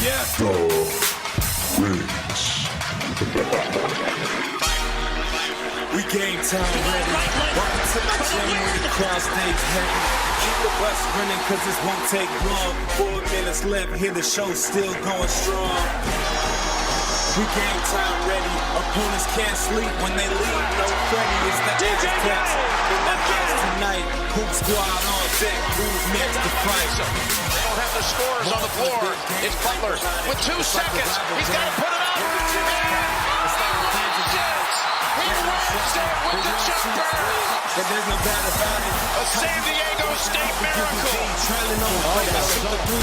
Yeah. We game time ready. Welcome to my gym where the crowd stays heavy. Keep the bus running cause this won't take long. 4 minutes left, hear the show still going strong. We game time ready. Opponents can't sleep when they leave. No Freddy, it's the Aztecs. In the house tonight. Hoop squad on deck. Who's next to fight? They don't have the scorers on the floor. It's Butler with 2 seconds. He's got to put it up. He wins it with the jumper. But there's no doubt about it. A San Diego State miracle. Trailing on the play.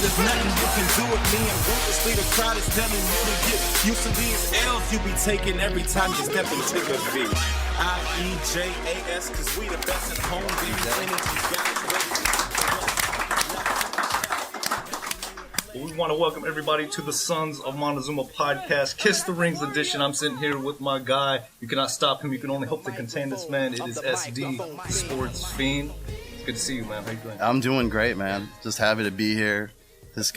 There's nothing you can do with me. And ruthlessly the crowd is telling you to get used to these L's you be taking every time you step into the V. IEJAS, cause we the best at home. We want to welcome everybody to the Sons of Montezuma podcast, Kiss the Rings edition. I'm sitting here with my guy. You cannot stop him. You can only hope to contain this man. It is SD, the sports fiend. It's good to see you, man. How you doing? I'm doing great, man. Just happy to be here. This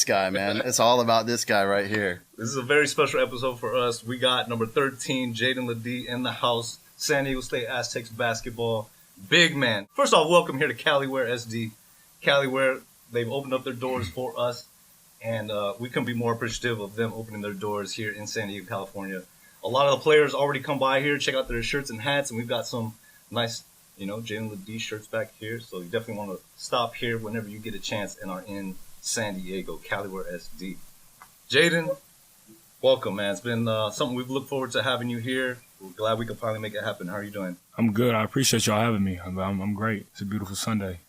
guy, man. It's all about this guy right here. This is a very special episode for us. We got number 13, Jaedon LeDee in the house. San Diego State Aztecs basketball. Big man. First off, welcome here to CaliWare SD. CaliWare, they've opened up their doors for us. And we couldn't be more appreciative of them opening their doors here in San Diego, California. A lot of the players already come by here, check out their shirts and hats, and we've got some nice, Jaedon LeDee shirts back here. So you definitely want to stop here whenever you get a chance and are in San Diego, Caliware SD. Jaedon, welcome, man. It's been something we've looked forward to having you here. We're glad we could finally make it happen. How are you doing? I'm good. I appreciate y'all having me. I'm great. It's a beautiful Sunday.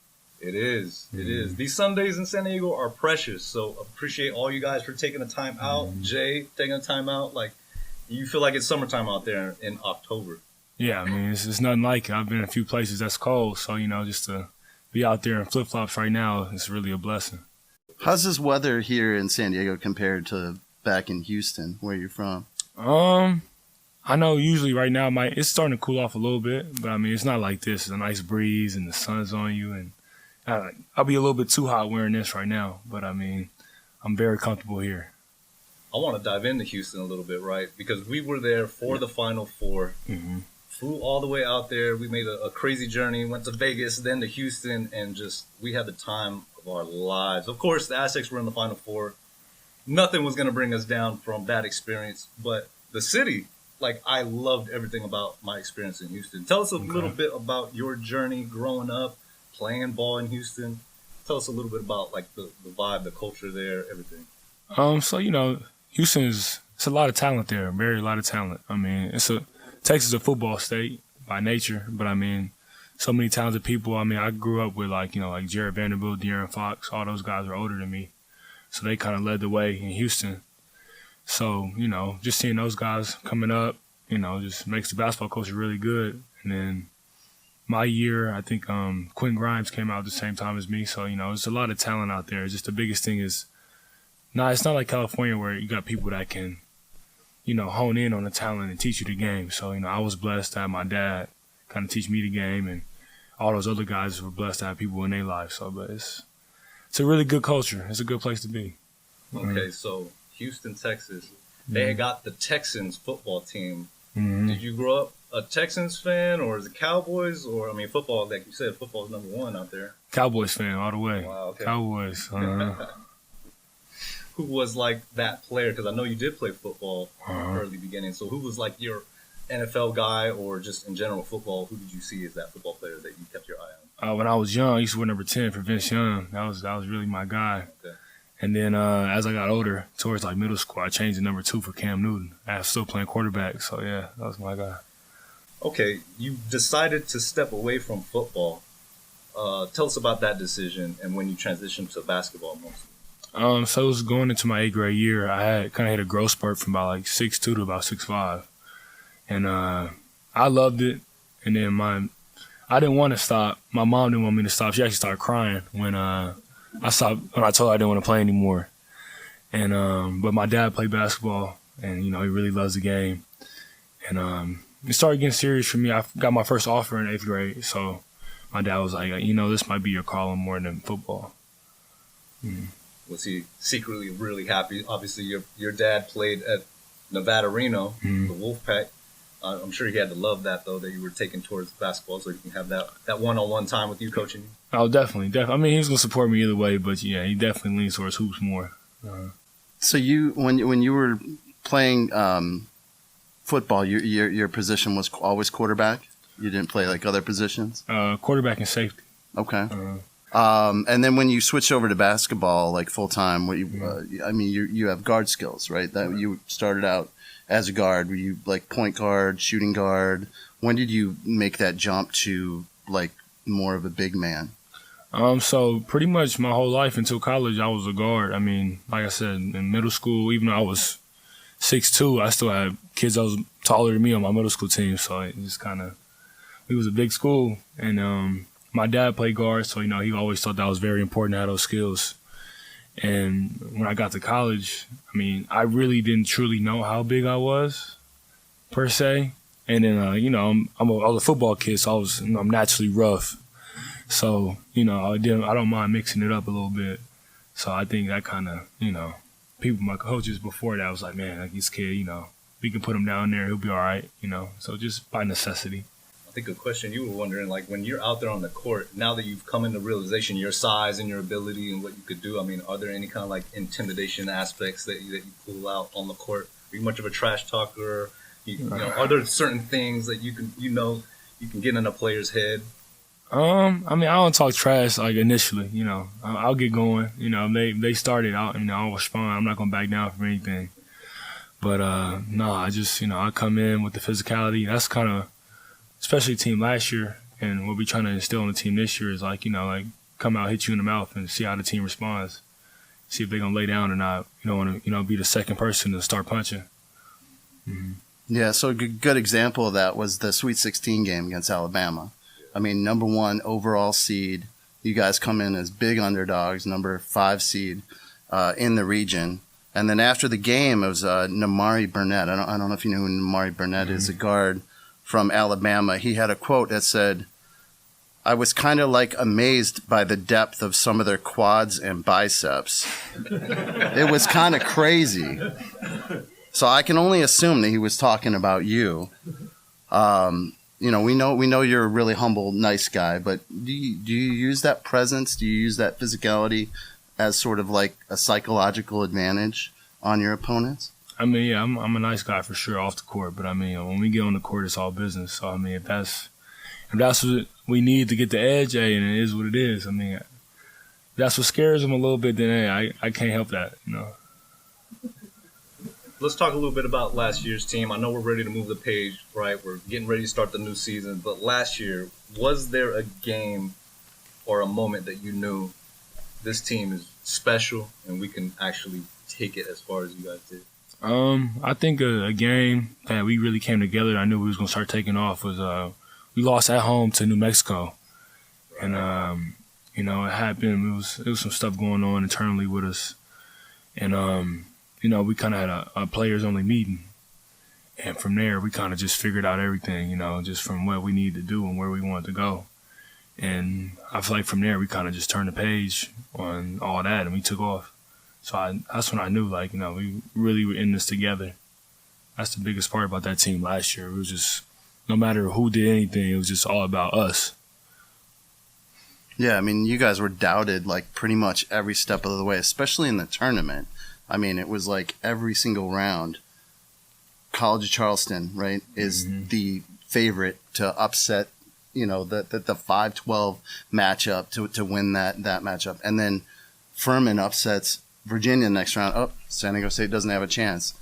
It is. It is. These Sundays in San Diego are precious, so appreciate all you guys for taking the time out. Jay, taking the time out. Like, you feel like it's summertime out there in October. Yeah, I mean, it's nothing like it. I've been in a few places that's cold, so, just to be out there in flip-flops right now, it's really a blessing. How's this weather here in San Diego compared to back in Houston, where you're from? I know usually right now it's starting to cool off a little bit, but, I mean, it's not like this. It's a nice breeze and the sun's on you, and I'll be a little bit too hot wearing this right now, but I mean, I'm very comfortable here. I want to dive into Houston a little bit, right? Because we were there for the Final Four, flew all the way out there. We made a crazy journey, went to Vegas, then to Houston, and we had the time of our lives. Of course, the Aztecs were in the Final Four. Nothing was going to bring us down from that experience, but the city, I loved everything about my experience in Houston. Tell us a little bit about your journey growing up, playing ball in Houston. Tell us a little bit about the vibe, the culture there, everything. So Houston it's a lot of talent there, very lot of talent. I mean, Texas is a football state by nature, but I mean, so many talented people. I mean, I grew up with like Jared Vanderbilt, De'Aaron Fox. All those guys are older than me, so they kind of led the way in Houston. So just seeing those guys coming up, just makes the basketball culture really good. And then my year, I think Quentin Grimes came out at the same time as me. So, there's a lot of talent out there. Just the biggest thing is, it's not like California where you got people that can, hone in on the talent and teach you the game. So, I was blessed to have my dad kind of teach me the game, and all those other guys were blessed to have people in their life. So, but it's a really good culture. It's a good place to be. Okay, so Houston, Texas, they had got the Texans football team. Did you grow up a Texans fan, or is it Cowboys? Or, football, like you said, football is number one out there. Cowboys fan all the way. Wow, okay. Cowboys. Who was that player? Because I know you did play football early beginning. So who was your NFL guy, or just in general football? Who did you see as that football player that you kept your eye on? When I was young, I used to wear number 10 for Vince Young. That was really my guy. Okay. And then as I got older, towards middle school, I changed to number 2 for Cam Newton. I was still playing quarterback. So, yeah, that was my guy. Okay, you decided to step away from football. Tell us about that decision and when you transitioned to basketball mostly. So it was going into my 8th grade year. I had kind of hit a growth spurt from about 6'2" to about 6'5". And I loved it. And then I didn't want to stop. My mom didn't want me to stop. She actually started crying when I stopped, when I told her I didn't want to play anymore. And but my dad played basketball, and he really loves the game. And it started getting serious for me. I got my first offer in 8th grade, so my dad was like, this might be your calling more than football. Was he secretly really happy? Obviously, your dad played at Nevada Reno, the Wolfpack. I'm sure he had to love that, though, that you were taking towards basketball so you can have that one-on-one time with you coaching you. Oh, definitely. I mean, he was going to support me either way, but, yeah, he definitely leans towards hoops more. So when you were playing football, your position was always quarterback? You didn't play like other positions? Quarterback and safety. Okay. And then when you switched over to basketball, like full time, you have guard skills, right? That you started out as a guard. Were you like point guard, shooting guard? When did you make that jump to like more of a big man? So pretty much my whole life until college, I was a guard. I mean, like I said, in middle school, even though I was 6'2", I still had kids that was taller than me on my middle school team. So it just we was a big school, and my dad played guard, so, he always thought that was very important to have those skills. And when I got to college, I mean, I really didn't truly know how big I was, per se. And then, I was a football kid, so I'm naturally rough. So, I don't mind mixing it up a little bit. So I think that kind of, people, my coaches before that was like, man, like this kid, we can put him down there, he'll be all right, So just by necessity. I think a question you were wondering, like when you're out there on the court, now that you've come into realization your size and your ability and what you could do, I mean, are there any kind of like intimidation aspects that you pull out on the court? Are you much of a trash talker? Are there certain things that you can get in a player's head? I mean, I don't talk trash like initially, I'll get going. They started out, I'll respond. I'm not gonna back down from anything. But no, I just I come in with the physicality. That's kind of especially team last year, and what we're trying to instill in the team this year is like come out, hit you in the mouth, and see how the team responds. See if they're gonna lay down or not. You don't want to be the second person to start punching. Mm-hmm. Yeah, so a good example of that was the Sweet 16 game against Alabama. I mean, number 1 overall seed. You guys come in as big underdogs, number 5 seed in the region. And then after the game, it was Namari Burnett. I don't know if you know who Namari Burnett is, a guard from Alabama. He had a quote that said, "I was kind of like amazed by the depth of some of their quads and biceps." It was kind of crazy. So I can only assume that he was talking about you. We know you're a really humble, nice guy, but do you use that presence? Do you use that physicality as sort of like a psychological advantage on your opponents? I mean, yeah, I'm a nice guy for sure off the court, but I mean, when we get on the court, it's all business. So I mean, if that's what we need to get the edge, and it is what it is. I mean, if that's what scares them a little bit, then I can't help that, Let's talk a little bit about last year's team. I know we're ready to move the page, right? We're getting ready to start the new season. But last year, was there a game or a moment that you knew this team is special and we can actually take it as far as you guys did? I think a game that we really came together, I knew we was going to start taking off, was we lost at home to New Mexico. And, it happened. It was some stuff going on internally with us. And, we kind of had a players-only meeting. And from there, we kind of just figured out everything, just from what we needed to do and where we wanted to go. And I feel like from there, we kind of just turned the page on all that and we took off. So that's when I knew, we really were in this together. That's the biggest part about that team last year. It was just, no matter who did anything, it was just all about us. Yeah, I mean, you guys were doubted, pretty much every step of the way, especially in the tournament. I mean, it was every single round. College of Charleston, right, is the favorite to upset, the 5-12 matchup to win that matchup. And then Furman upsets Virginia next round. Oh, San Diego State doesn't have a chance.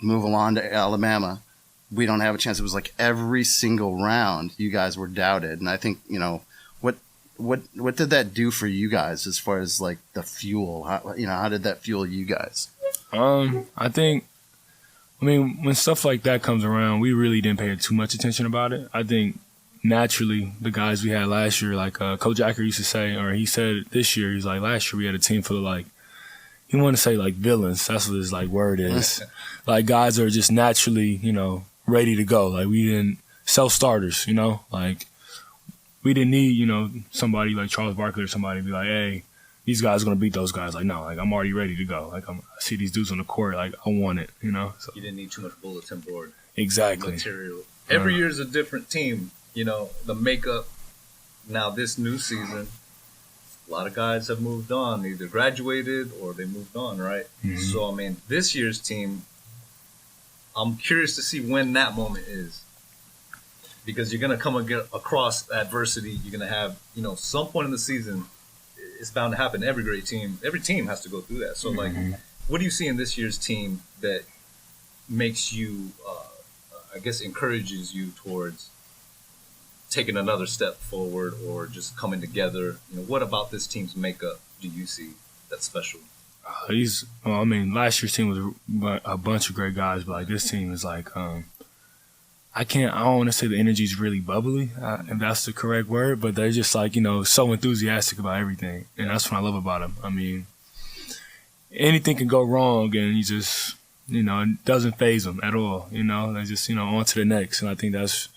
Move along to Alabama. We don't have a chance. It was every single round you guys were doubted. And I think, what did that do for you guys as far as the fuel? How did that fuel you guys? I think, when stuff like that comes around, we really didn't pay too much attention about it. I think naturally the guys we had last year, Coach Acker used to say, or he said it this year, he's last year we had a team full of he wanted to say villains. That's what his word is. Guys are just naturally, ready to go. We didn't self-starters, we didn't need, somebody like Charles Barkley or somebody to be hey, these guys are going to beat those guys. Like, no, like, I'm already ready to go. Like, I see these dudes on the court. Like, I want it, you know? So. You didn't need too much bulletin board Exactly. material. Every year is a different team. You know, the makeup. Now, this new season, a lot of guys have moved on, either graduated or they moved on, right? Mm-hmm. So, I mean, this year's team, I'm curious to see when that moment is. Because you're going to come across adversity. You're going to have, you know, some point in the season, it's bound to happen. Every team has to go through that. So, like, what do you see in this year's team that makes you, I guess, encourages you towards taking another step forward or just coming together? You know, what about this team's makeup do you see that's special? Last year's team was a bunch of great guys, but like this team is like, I don't want to say the energy is really bubbly, if that's the correct word, but they're just like, you know, so enthusiastic about everything. And that's what I love about them. I mean, anything can go wrong and you just, you know, it doesn't faze them at all. You know, they just, you know, on to the next. And I think that's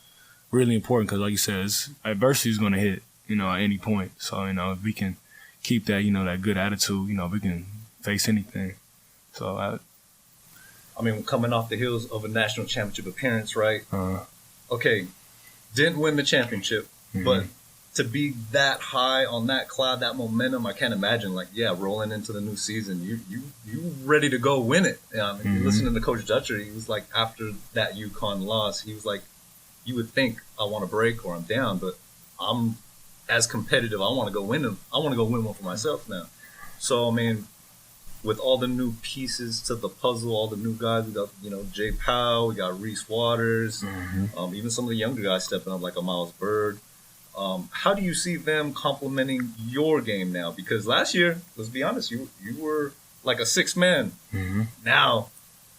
really important because, like you said, adversity is going to hit, you know, at any point. So, you know, if we can keep that, you know, that good attitude, you know, we can face anything. So, I mean, coming off the heels of a national championship appearance, right? Okay, didn't win the championship, but to be that high on that cloud, that momentum, I can't imagine. Like, rolling into the new season, you ready to go win it. You listening to Coach Dutcher, he was like, after that UConn loss, he was like, you would think I want to break or I'm down, but I'm as competitive. I want to go win them. I want to go win one for myself now. So, I mean, with all the new pieces to the puzzle, all the new guys, we got, you know, Jay Powell, we got Reese Waters, even some of the younger guys stepping up like a Miles Bird. How do you see them complementing your game now? Because last year, let's be honest, you were like a sixth man. Now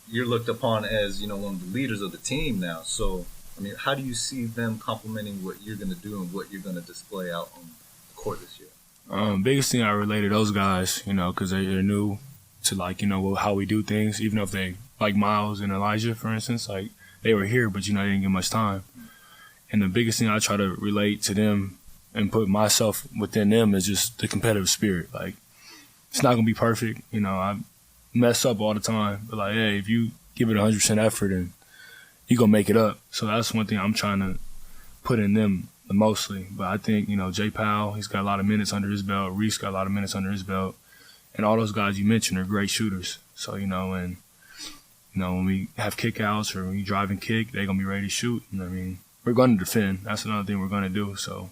you're looked upon as, you know, one of the leaders of the team now. So, I mean, how do you see them complementing what you're going to do and what you're going to display out on the court this year? Biggest thing I relate to those guys, you know, because they're new to, like, you know, how we do things, even if they, like Miles and Elijah, for instance, like, they were here, but, you know, they didn't get much time. And the biggest thing I try to relate to them and put myself within them is just the competitive spirit. Like, it's not going to be perfect. You know, I mess up all the time. But, like, hey, if you give it 100% effort, and you're going to make it up. So that's one thing I'm trying to put in them the mostly. But I think, you know, Jay Powell, he's got a lot of minutes under his belt. Reese got a lot of minutes under his belt. And all those guys you mentioned are great shooters. So, you know, and, you know, when we have kickouts or when we drive and kick, they're going to be ready to shoot. And, I mean, we're going to defend. That's another thing we're going to do. So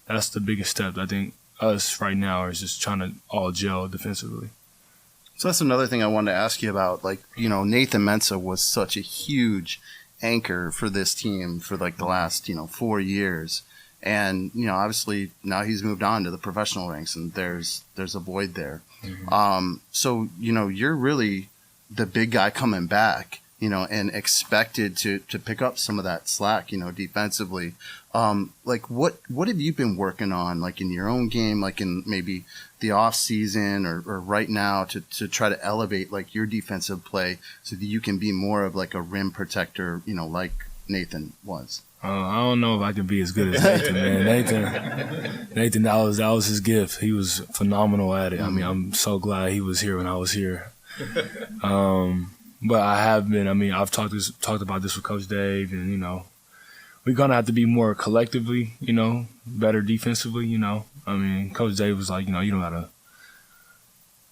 that's the biggest step. I think us right now is just trying to all gel defensively. So that's another thing I wanted to ask you about. Like, you know, Nathan Mensah was such a huge anchor for this team for like the last, you know, 4 years. And, you know, obviously now he's moved on to the professional ranks and there's a void there. So, you know, you're really the big guy coming back, you know, and expected to pick up some of that slack, you know, defensively. Like what have you been working on, like in your own game, like in maybe the off season or right now to try to elevate like your defensive play so that you can be more of like a rim protector, you know, like Nathan was? I don't know if I can be as good as Nathan, man. Nathan, that was his gift. He was phenomenal at it. I mean, I'm so glad he was here when I was here. But I have been. I mean, I've talked about this with Coach Dave, and, you know, we're gonna have to be more collectively, you know, better defensively. You know, I mean, Coach Dave was like, you know, you don't gotta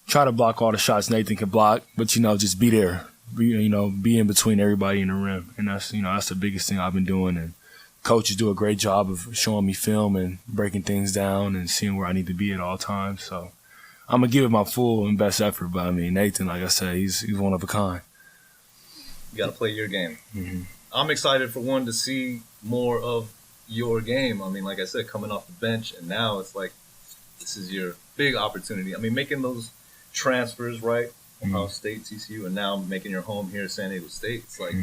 try to block all the shots Nathan can block, but, you know, just be there. You know, be in between everybody in the rim, and that's, you know, that's the biggest thing I've been doing. And coaches do a great job of showing me film and breaking things down and seeing where I need to be at all times. So I'm gonna give it my full and best effort. But I mean, Nathan, like I said, he's one of a kind. You got to play your game. I'm excited for one to see more of your game. I mean, like I said, coming off the bench, and now it's like this is your big opportunity. I mean, making those transfers, right? Ohio State, TCU, and now making your home here at San Diego State. It's like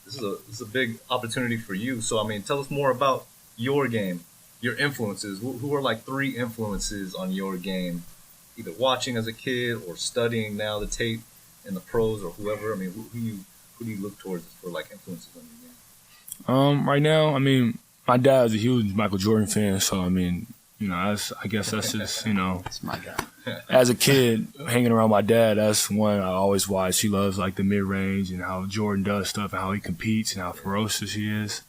this is a big opportunity for you. So, I mean, tell us more about your game, your influences. Who are like 3 influences on your game, either watching as a kid or studying now the tape and the pros or whoever? I mean, who do you look towards for like influences on your game? Right now, I mean, my dad's a huge Michael Jordan fan, so I mean, I guess that's just, That's my guy. as a kid hanging around my dad, that's one I always watch. He loves like the mid range and how Jordan does stuff and how he competes and how ferocious he is.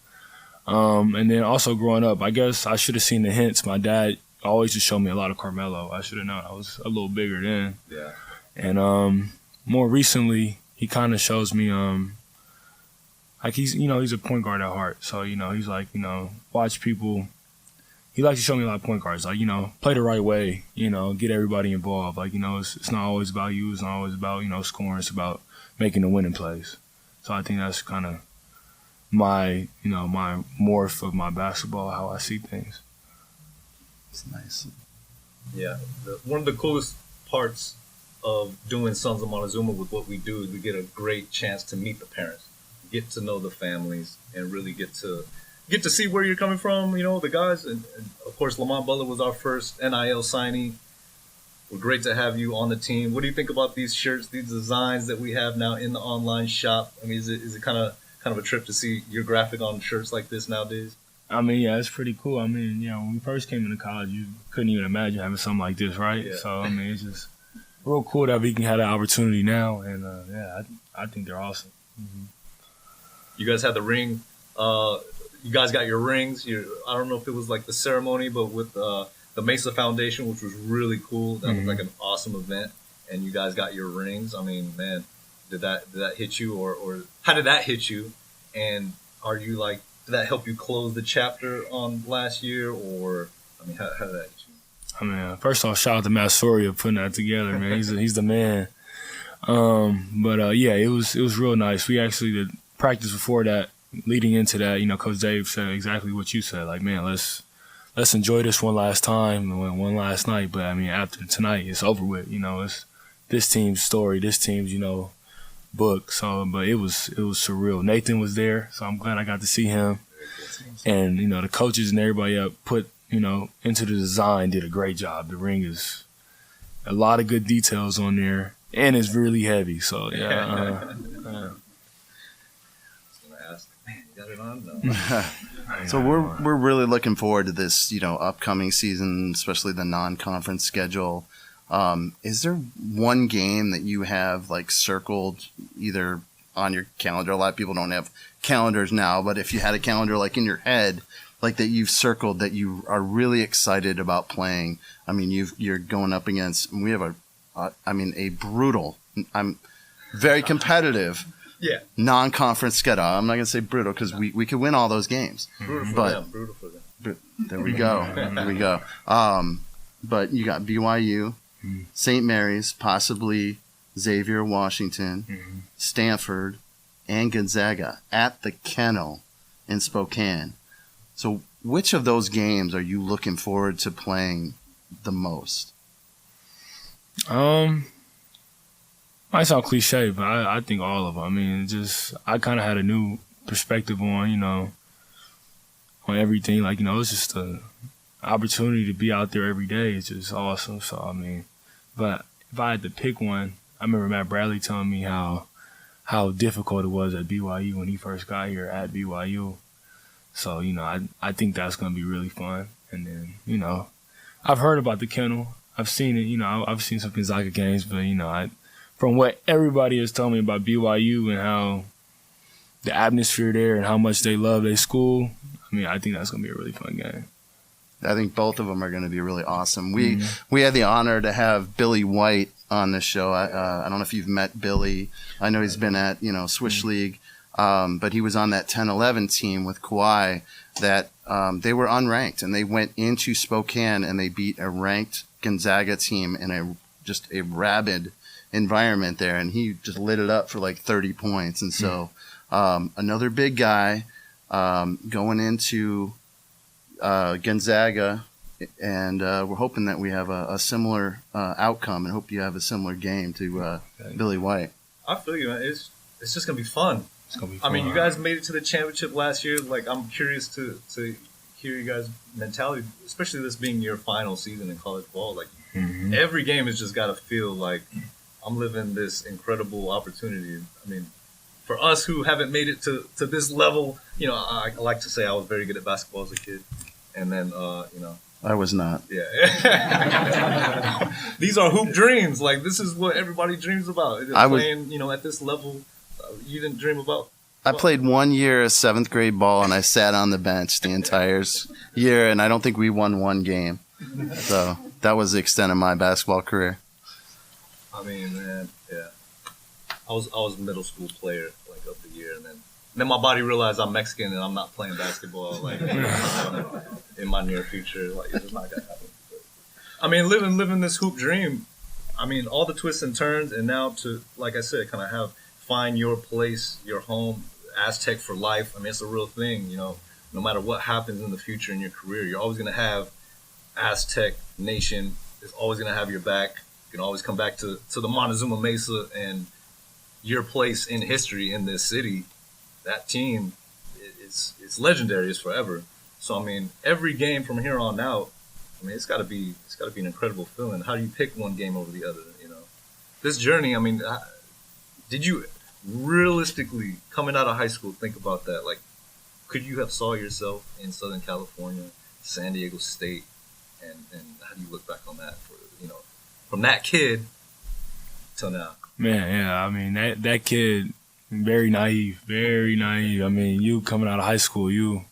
And then also growing up, I guess I should have seen the hints. My dad always just showed me a lot of Carmelo. I should have known. I was a little bigger then. Yeah. And more recently, he kind of shows me like he's a point guard at heart. So he's like watch people. He likes to show me a lot of point guards, like, play the right way, get everybody involved. Like, it's not always about you. It's not always about, scoring. It's about making the winning plays. So I think that's kind of my, my morph of my basketball, how I see things. It's nice. Yeah. One of the coolest parts of doing Sons of Montezuma with what we do is we get a great chance to meet the parents, get to know the families, and really get to see where you're coming from, the guys. And of course, Lamont Butler was our first NIL signee. We're great to have you on the team. What do you think about these shirts, these designs that we have now in the online shop? I mean, is it kind of a trip to see your graphic on shirts like this nowadays? I mean, yeah, it's pretty cool. I mean, when we first came into college, you couldn't even imagine having something like this, right? Yeah. So, I mean, it's just real cool that we can have the opportunity now. And, I think they're awesome. Mm-hmm. You guys had the ring. You guys got your rings. I don't know if it was like the ceremony, but with the Mesa Foundation, which was really cool. That was like an awesome event, and you guys got your rings. I mean, man, did that hit you, or how did that hit you? And are you like, did that help you close the chapter on last year, or I mean, how did that hit you? I mean, first off, shout out to Matt Soria putting that together, man. He's the man. Yeah, it was real nice. We actually did practice before that. Leading into that, Coach Dave said exactly what you said. Like, man, let's enjoy this one last time, one last night. But I mean, after tonight, it's over with. It's this team's story, this team's book. So, but it was surreal. Nathan was there, so I'm glad I got to see him. And the coaches and everybody up put into the design did a great job. The ring is a lot of good details on there, and it's really heavy. So yeah. So we're really looking forward to this, upcoming season, especially the non-conference schedule. Is there one game that you have like circled either on your calendar? A lot of people don't have calendars now, but if you had a calendar like in your head, like that you've circled that you are really excited about playing. I mean, you're going up against. We have a brutal. I'm very competitive. Yeah. Non-conference schedule. I'm not going to say brutal because we could win all those games. Brutal for them. There we go. There we go. But you got BYU, St. Mary's, possibly Xavier Washington, Stanford, and Gonzaga at the Kennel in Spokane. So which of those games are you looking forward to playing the most? Might sound cliche, but I think all of them. I mean, I kind of had a new perspective on, on everything. Like, it's just an opportunity to be out there every day. It's just awesome. So, I mean, but if I had to pick one, I remember Matt Bradley telling me how difficult it was at BYU when he first got here at BYU. So, I think that's going to be really fun. And then, I've heard about the Kennel. I've seen it, I've seen some Gonzaga games, but, from what everybody has told me about BYU and how the atmosphere there and how much they love their school, I mean, I think that's going to be a really fun game. I think both of them are going to be really awesome. We had the honor to have Billy White on this show. I don't know if you've met Billy. I know he's been at, Swish League, but he was on that 10-11 team with Kawhi that they were unranked, and they went into Spokane and they beat a ranked Gonzaga team in a rabid environment there, and he just lit it up for like 30 points. And so another big guy going into Gonzaga, and we're hoping that we have a similar outcome, and hope you have a similar game to Billy White. I feel you, man. It's just gonna be fun. It's gonna be fun. I mean, you guys made it to the championship last year. Like, I'm curious to hear you guys' mentality, especially this being your final season in college ball. Like, every game has just got to feel like I'm living this incredible opportunity. I mean, for us who haven't made it to this level, I like to say I was very good at basketball as a kid. And then, I was not. Yeah. These are hoop dreams. Like, this is what everybody dreams about. Playing, at this level, you didn't dream about. I played 1 year of 7th grade ball, and I sat on the bench the entire year, and I don't think we won one game. So that was the extent of my basketball career. I mean, man, yeah. I was a middle school player, like, of the year, and then my body realized I'm Mexican and I'm not playing basketball, like, in my near future. Like, it's just not gonna happen. But, I mean, living this hoop dream. I mean, all the twists and turns, and now to, like I said, kind of find your place, your home, Aztec for life. I mean, it's a real thing. No matter what happens in the future in your career, you're always gonna have Aztec Nation is always gonna have your back. You can always come back to the Montezuma Mesa and your place in history in this city. That team it's legendary. It's forever. So I mean, every game from here on out, I mean, it's got to be an incredible feeling. How do you pick one game over the other? This journey. I mean, did you realistically, coming out of high school, think about that? Like, could you have saw yourself in Southern California, San Diego State, and how do you look back on that from that kid till now? Man, yeah, I mean, that kid, very naive. I mean, you coming out of high school, you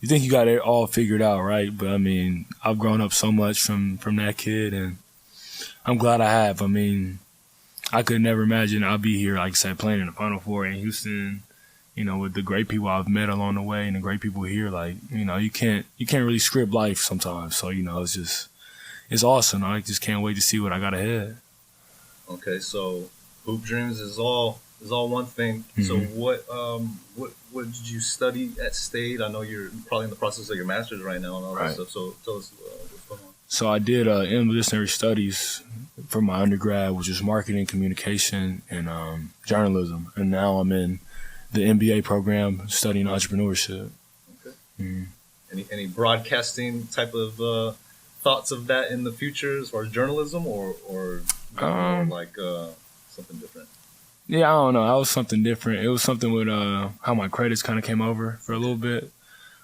think you got it all figured out, right? But I mean, I've grown up so much from that kid, and I'm glad I have. I mean, I could never imagine I'll be here, like I said, playing in the Final Four in Houston, with the great people I've met along the way and the great people here. Like, you can't really script life sometimes. So, it's awesome. I just can't wait to see what I got ahead. Okay, so hoop dreams is all one thing. Mm-hmm. So what did you study at State? I know you're probably in the process of your master's right now and all that stuff. So tell us what's going on. So I did interdisciplinary studies for my undergrad, which is marketing, communication, and journalism. And now I'm in the MBA program studying entrepreneurship. Okay. Mm-hmm. Any broadcasting type of thoughts of that in the future as far as journalism or something different? Yeah, I don't know. That was something different. It was something with how my credits kind of came over for a little bit.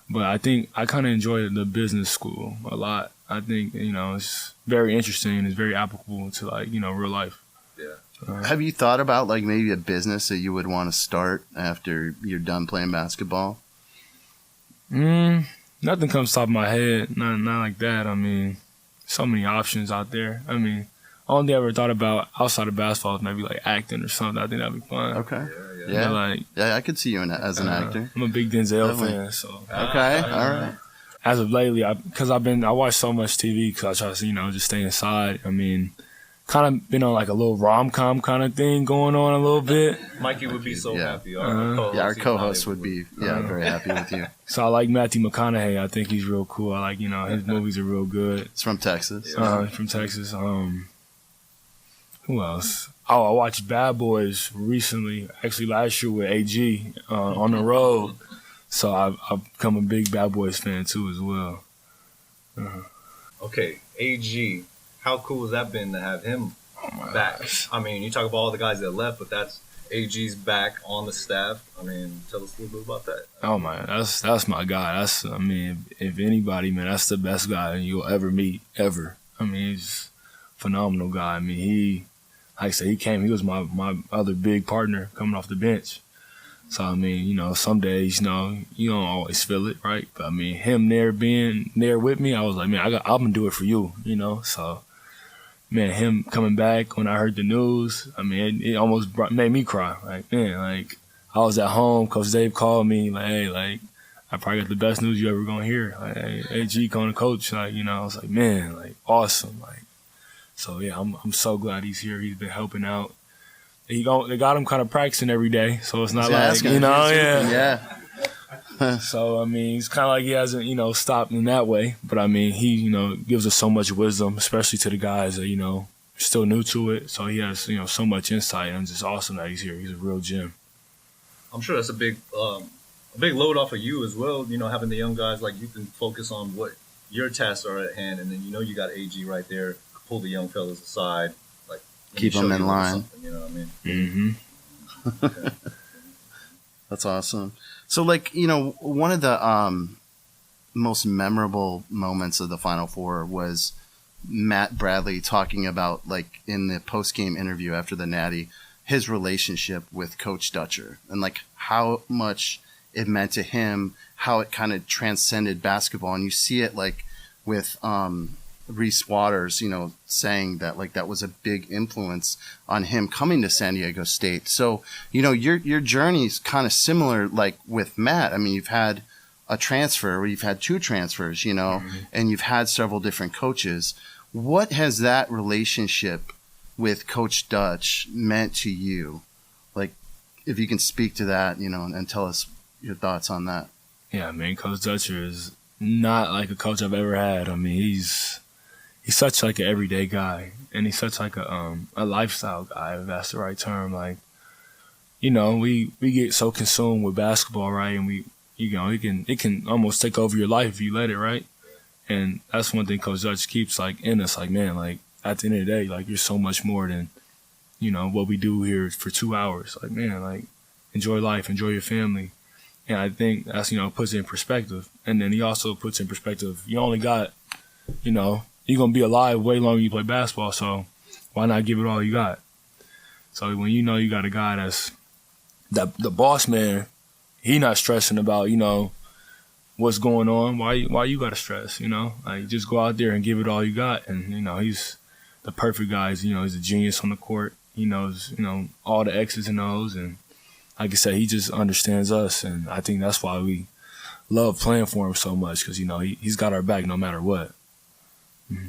But I think I kind of enjoyed the business school a lot. I think, it's very interesting. It's very applicable to, real life. Yeah. Have you thought about, maybe a business that you would want to start after you're done playing basketball? Nothing comes top of my head. Not like that. I mean, so many options out there. I mean, only thing I ever thought about outside of basketball is maybe acting or something. I think that'd be fun. Okay. Yeah. I could see you as an actor. I'm a big Denzel fan, so. Okay. All right. As of lately, because I watch so much TV because I try to just stay inside. I mean, kind of been on a little rom-com kind of thing going on a little bit. Mikey would be so happy. Our co-host would be very happy with you. So I like Matthew McConaughey. I think he's real cool. I like, his movies are real good. It's from Texas. From Texas. Who else? Oh, I watched Bad Boys recently, actually last year with AG on the road. So I've become a big Bad Boys fan too as well. Okay, AG. How cool has that been to have him back? Gosh. I mean, you talk about all the guys that left, but that's AG's back on the staff. I mean, tell us a little bit about that. Oh man, that's my guy. If anybody, man, that's the best guy you'll ever meet, ever. I mean, he's a phenomenal guy. I mean, he was my other big partner coming off the bench. So, I mean, some days, you don't always feel it, right? But, I mean, him being there with me, I was like, man, I'm going to do it for you, So, man, him coming back when I heard the news, I mean, it almost made me cry. Like, man, I was at home. Coach Dave called me, hey, I probably got the best news you ever going to hear. Hey, AG calling the coach. I was like, man, awesome. So, yeah, I'm so glad he's here. He's been helping out. They got him kind of practicing every day, so it's not yeah. So, I mean, it's kind of like he hasn't, stopped in that way. But, I mean, he, gives us so much wisdom, especially to the guys that, are still new to it. So he has, so much insight, and it's just awesome that he's here. He's a real gem. I'm sure that's a big load off of you as well, having the young guys. You can focus on what your tasks are at hand, and then, you got AG right there, pull the young fellas aside. Keep them in line. You know what I Mm-hmm. mean? That's awesome. So, one of the most memorable moments of the Final Four was Matt Bradley talking about, like, in the post-game interview after the Natty, his relationship with Coach Dutcher and, like, how much it meant to him, how it kind of transcended basketball. And you see it, like, with Reese Waters, you know, saying that, like, that was a big influence on him coming to San Diego State. So, you know, your journey's kind of similar, like, with Matt. I mean, you've had a transfer, or you've had 2 transfers, you know, and you've had several different coaches. What has that relationship with Coach Dutch meant to you? Like, if you can speak to that, you know, and tell us your thoughts on that. Yeah, I mean, Coach Dutcher is not like a coach I've ever had. I mean, he's such like an everyday guy, and he's such like a lifestyle guy, if that's the right term. Like, you know, we get so consumed with basketball, right? And it can almost take over your life if you let it, right? And that's one thing Coach Dutch keeps like in us, like, man, like at the end of the day, like, you're so much more than, you know, what we do here for 2 hours. Like, man, like, enjoy life, enjoy your family. And I think that's, you know, puts it in perspective. And then he also puts in perspective, you only got, you know, you're going to be alive way longer than you play basketball, so why not give it all you got? So when you know you got a guy that's the boss man, he not stressing about, you know, what's going on. Why you got to stress, you know? Like, just go out there and give it all you got. And, you know, he's the perfect guy. You know, he's a genius on the court. He knows, you know, all the X's and O's. And like I said, he just understands us. And I think that's why we love playing for him so much, because, you know, he's got our back no matter what.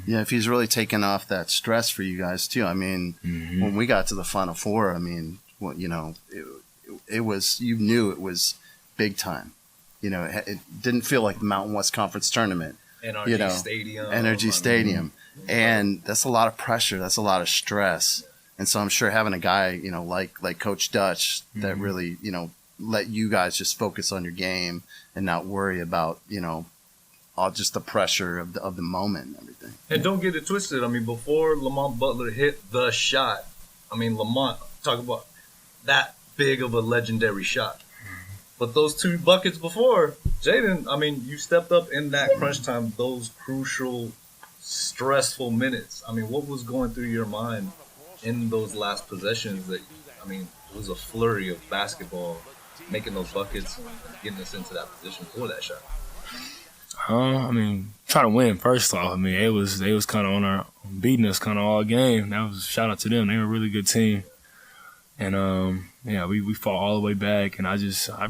Yeah, if he's really taken off that stress for you guys too. I mean, when we got to the Final Four, I mean, well, you know, it was, you knew it was big time. You know, it didn't feel like the Mountain West Conference Tournament. Energy Stadium. And that's a lot of pressure. That's a lot of stress. And so I'm sure having a guy, you know, like Coach Dutch that really, you know, let you guys just focus on your game and not worry about, you know, all just the pressure of the moment and everything. And don't get it twisted. I mean, before Lamont Butler hit the shot, I mean, Lamont, talk about that big of a legendary shot. But those 2 buckets before, Jaedon, I mean, you stepped up in that crunch time, those crucial, stressful minutes. I mean, what was going through your mind in those last possessions? That, I mean, it was a flurry of basketball, making those buckets, and getting us into that position for that shot. I mean, trying to win first off. I mean, they was kind of on our beating us kind of all game. That was a shout out to them. They were a really good team, and yeah, we fought all the way back. And I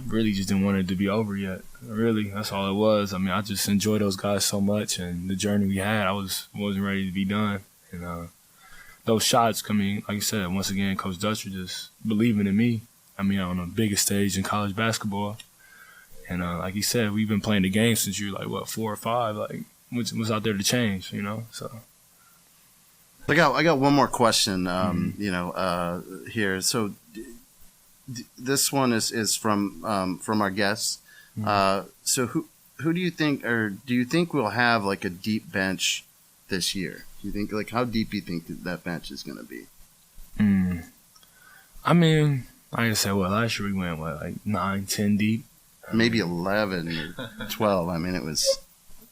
really just didn't want it to be over yet. Really, that's all it was. I mean, I just enjoyed those guys so much, and the journey we had. I wasn't ready to be done. And those shots, I mean, like I said, once again, Coach Dutcher just believing in me. I mean, on the biggest stage in college basketball. And like you said, we've been playing the game since you were like, what, 4 or 5? Like, what's out there to change, you know? So I got one more question, you know, here. So this one is from our guests. So who do you think, or do you think we'll have like a deep bench this year? Do you think, like, how deep do you think that bench is going to be? I mean, like I said, last year we went, like 9, 10 deep? Maybe 11 or 12. I mean, it was.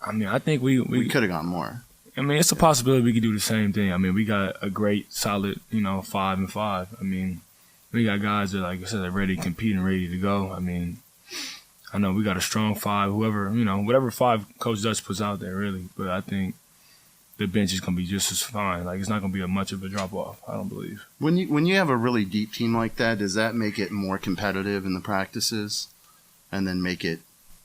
I mean, I think we could have gone more. I mean, it's a possibility we could do the same thing. I mean, we got a great, solid, you know, 5 and 5. I mean, we got guys that, like I said, are ready to compete and ready to go. I mean, I know we got a strong 5. Whoever, you know, whatever 5 Coach Dutch puts out there, really. But I think the bench is going to be just as fine. Like, it's not going to be much of a drop off. I don't believe. When you have a really deep team like that, does that make it more competitive in the practices? And then make it,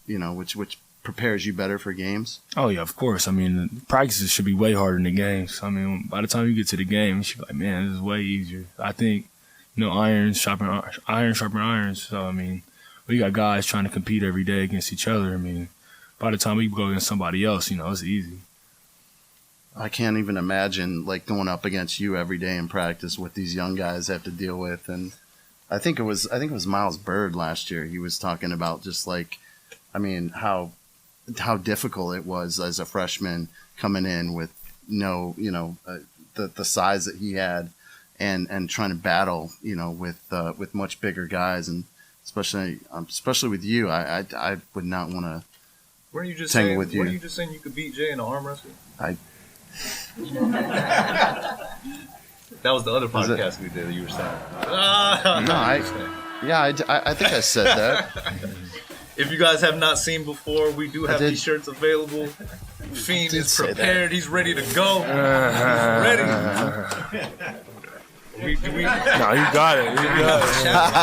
you know, which prepares you better for games? Oh, yeah, of course. I mean, practices should be way harder than the games. I mean, by the time you get to the game, you should be like, man, this is way easier. I think, you know, iron sharpen iron. So, I mean, we got guys trying to compete every day against each other. I mean, by the time we go against somebody else, you know, it's easy. I can't even imagine, like, going up against you every day in practice, what these young guys have to deal with. And I think it was Miles Bird last year. He was talking about just like, I mean, how difficult it was as a freshman coming in with no, you know, the size that he had, and trying to battle, you know, with much bigger guys, and especially with you, I would not want to Weren't you just tangle saying, with you. Weren't you just saying you could beat Jay in an arm wrestle? That was the other podcast we did that you were saying. I think I said that. If you guys have not seen before, we do have these shirts available. Fiend is prepared. He's ready to go. Ready. No, you got it. I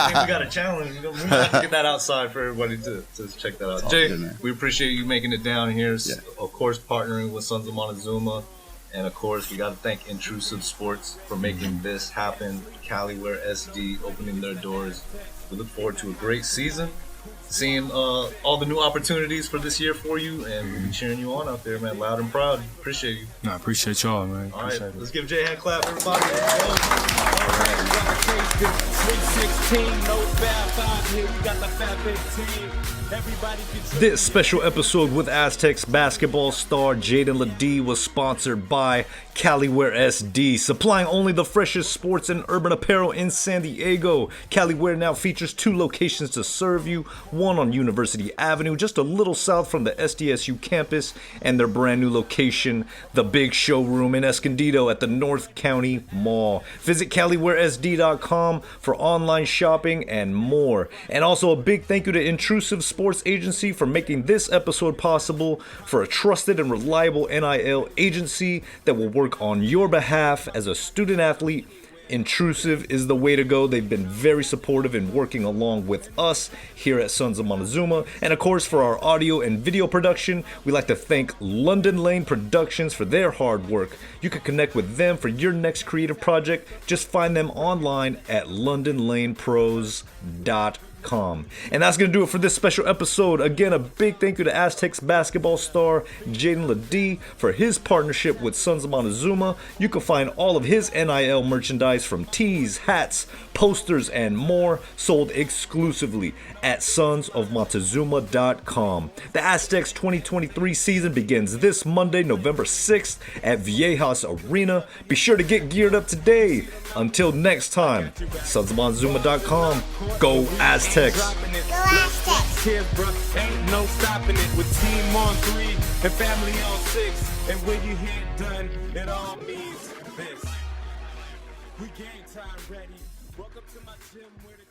think we got a challenge. We have to get that outside for everybody to check that out. Jay, we appreciate you making it down here. Yeah. Of course, partnering with Sons of Montezuma. And of course, we got to thank Intrusive Sports for making this happen. CaliWearSD opening their doors. We look forward to a great season. Seeing all the new opportunities for this year for you, and we'll be cheering you on out there, man, loud and proud. Appreciate you. No, I appreciate y'all, man. All right, let's give Jay a hand clap, everybody. This special episode with Aztecs basketball star Jaedon LeDee was sponsored by CaliWearSD, supplying only the freshest sports and urban apparel in San Diego. CaliWear now features 2 locations to serve you, one on University Avenue, just a little south from the SDSU campus, and their brand new location, the big showroom in Escondido at the North County Mall. Visit CaliWearSD.com for online shopping and more. And also a big thank you to Intrusive Sports Agency for making this episode possible, for a trusted and reliable NIL agency that will work on your behalf as a student athlete. Intrusive is the way to go. They've been very supportive in working along with us here at Sons of Montezuma. And of course, for our audio and video production, we like to thank London Lane Productions for their hard work. You can connect with them for your next creative project. Just find them online at londonlanepros.com. And that's going to do it for this special episode. Again, a big thank you to Aztecs basketball star Jaedon LeDee for his partnership with Sons of Montezuma. You can find all of his NIL merchandise from tees, hats, posters, and more sold exclusively at sonsofmontezuma.com. The Aztecs 2023 season begins this Monday, November 6th at Viejas Arena. Be sure to get geared up today. Until next time, sonsofmontezuma.com. Go Aztecs! Go Aztecs! Cheers, bro. Ain't no stopping it with team on 3 and family on 6. And when you hear done, it all means this. We game time ready. Welcome to my gym where the